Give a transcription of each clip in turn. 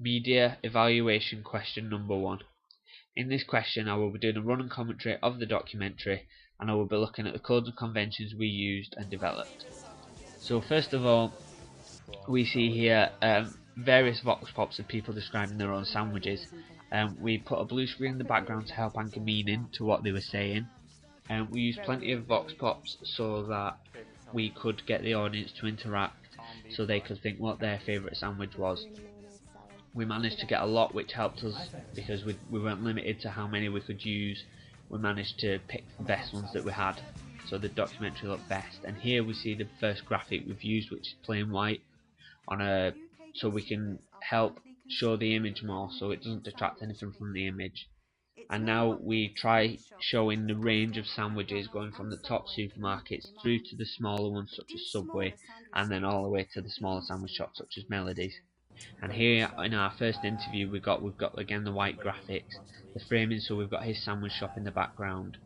Media evaluation question number 1. In this question I will be doing a running commentary of the documentary, and I will be looking at the codes and conventions we used and developed. So first of all, we see here various vox pops of people describing their own sandwiches. We put a blue screen in the background to help anchor meaning to what they were saying. We used plenty of vox pops so that we could get the audience to interact, so they could think what their favourite sandwich was. We managed to get a lot, which helped us because we weren't limited to how many we could use. We managed to pick the best ones that we had, so the documentary looked best. And here we see the first graphic we've used, which is plain white, so we can help show the image more, so it doesn't detract anything from the image. And now we try showing the range of sandwiches going from the top supermarkets through to the smaller ones such as Subway, and then all the way to the smaller sandwich shops such as Melodies. And here in our first interview we've got again the white graphics, the framing, so we've got his sandwich shop in the background.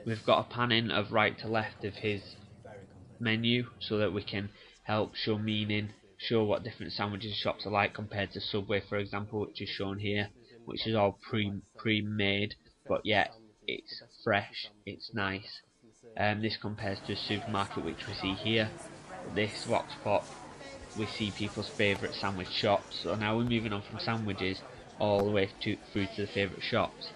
We've got a panning of right to left of his menu so that we can help show meaning, show what different sandwiches shops are like compared to Subway, for example, which is shown here, which is all pre-made, but yet it's fresh, it's nice. This compares to a supermarket, which we see here. This vox pop, we see people's favourite sandwich shops. So now we're moving on from sandwiches all the way through to the favourite shops.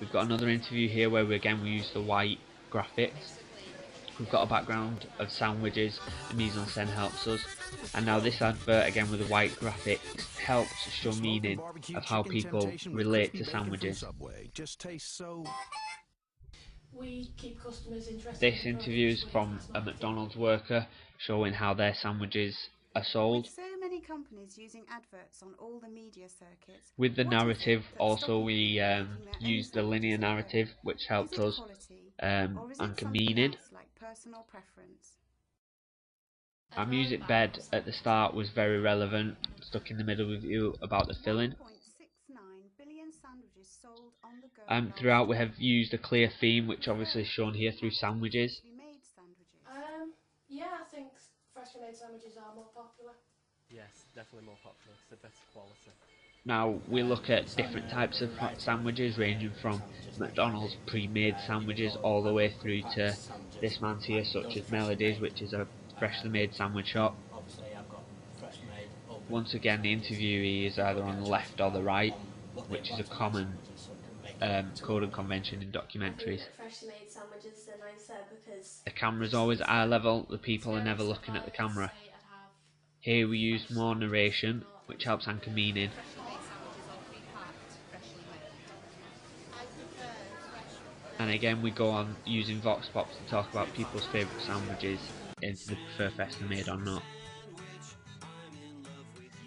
We've got another interview here where we use the white graphics. We've got a background of sandwiches, the mise en scène helps us, and now this advert again with the white graphics helps show meaning of how people relate to sandwiches. We keep customers interested. This interview is from a McDonald's worker showing how their sandwiches are sold. With so many companies using adverts on all the media circuits, with the narrative also we used the linear narrative, which helped us anchor meaning. Our music bed at the start was very relevant, stuck in the middle with you about the filling. Throughout we have used a clear theme, which obviously is shown here through sandwiches. Yeah, I think freshly made sandwiches are more popular. Yes, definitely more popular, it's the better quality. Now we look at different types of sandwiches, ranging from McDonald's pre-made sandwiches all the way through to this man's here, such as Melodies, which is a freshly made sandwich shop. Once again, the interviewee is either on the left or the right, which is a common code and convention in documentaries. Freshly made sandwiches are nicer because the camera's always at eye level, the people are never looking at the camera. Here we use more narration, which helps anchor meaning. And again we go on using vox pops to talk about people's favourite sandwiches, if they prefer freshly made or not.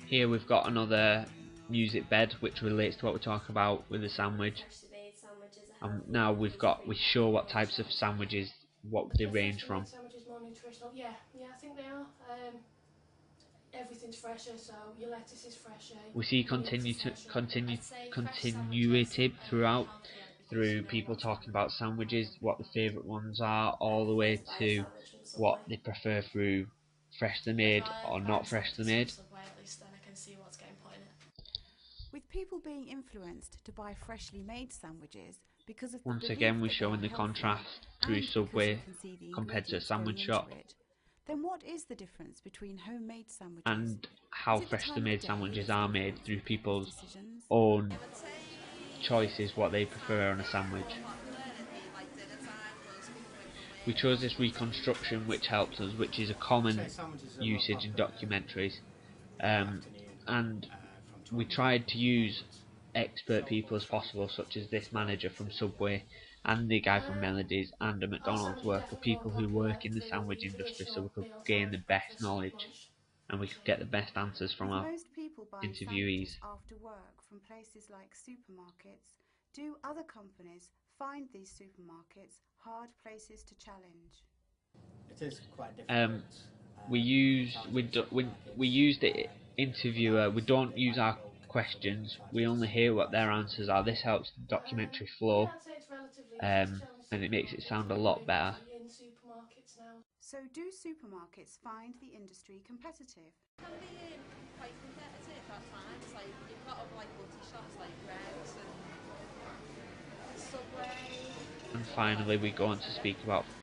Here we've got another music bed which relates to what we talk about with the sandwich. Now we show what types of sandwiches, what they range from. Sandwiches more nutritional. Yeah, I think they are. Everything's fresher, so your lettuce is fresher. We see continuity throughout, through people talking about sandwiches, what the favourite ones are, all the way to what they prefer through freshly made or not freshly made. With people being influenced to buy freshly made sandwiches because of once again we're showing the contrast through Subway compared to a sandwich shop, then what is the difference between homemade sandwiches and how freshly made sandwiches are made through people's own choices, what they prefer on a sandwich. We chose this reconstruction which helps us, which is a common usage in documentaries, and we tried to use expert people as possible, such as this manager from Subway and the guy from Melodies and a McDonald's worker, people who work in the sandwich industry, so we could gain the best knowledge and we could get the best answers from our interviewees. After work from places like supermarkets, do other companies find these supermarkets hard places to challenge? It is quite difficult. We use the interviewer. We don't use our questions. We only hear what their answers are. This helps the documentary flow, and it makes it sound a lot better. So do supermarkets find the industry competitive? Can be quite competitive at times. Like you've got like multi shops like Greggs and Subway. And finally we go on to speak about